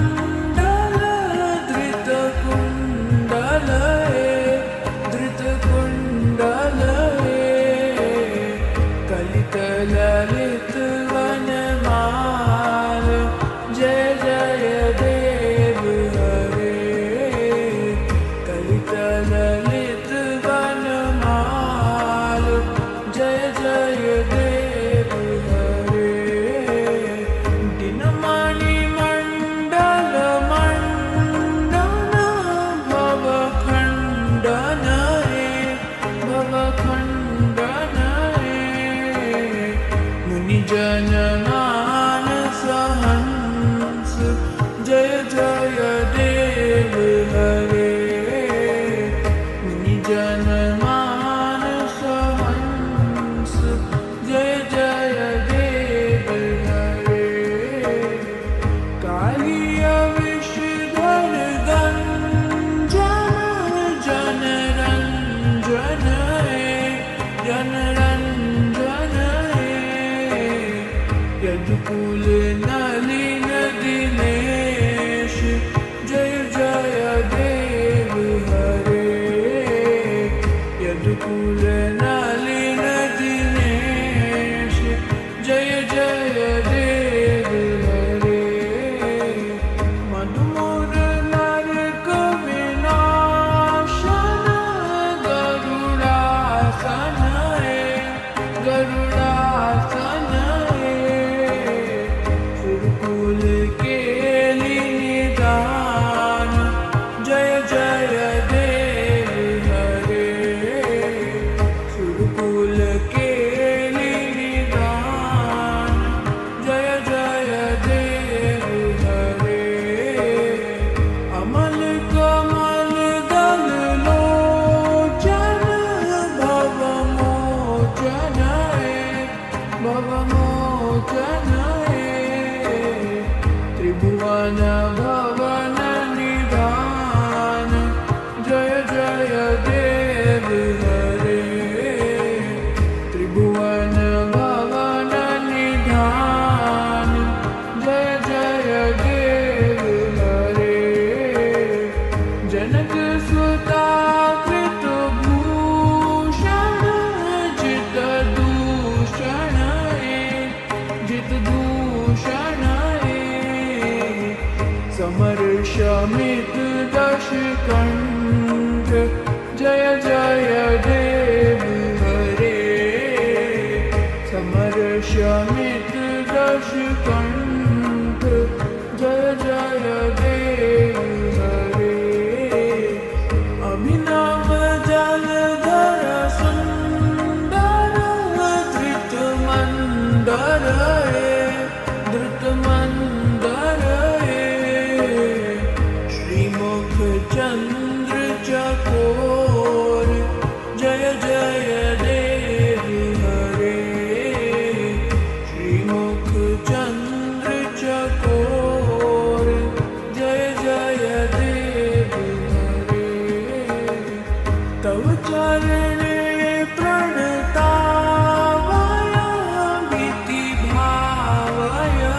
श्रितकमलाभुजमण्डल धृतकुण्डलये कलितललितवनमाल जय जय देव हरे कलितललितवनमाल जय जय देव हरे दिनमणिमण्डल मण्डन भवखण्डनये मुनिजनमानस हंस जय जय देव हरे मुनिजनमानस हंस जय जय देव हरे कालिय विषधर गंजन जनरंजनये यदुकुल नलिन दिनेश जय जय देव हरे यदुकुल नलिन दिनेश जय जय देव हरे मधुमोर नरक विनाशन गरुडासनये सुरकुल केलि निदान जय जय देव हरे सुरकुल केलि निदान जय जय देव हरे अमल कमल दल लोचन भवमोचनये त्रिभुवन भवन निधान जय जय देव हरे त्रिभुवन भवन निधान जय जय देव हरे जनक सुता कृत भूषण जित दूषणये समर्षमित दशकण्ठ जय जय देव हरे समर्षमित दशकण्ठ जय जय देव हरे अभिनव जलधर सुंदर धृतमण्डलये श्रीमुख चंद्र चकोर जय जय देव हरे श्रीमुख चंद्र चकोर जय जय देव हरे तव चरणे प्रणतावय मिति भावये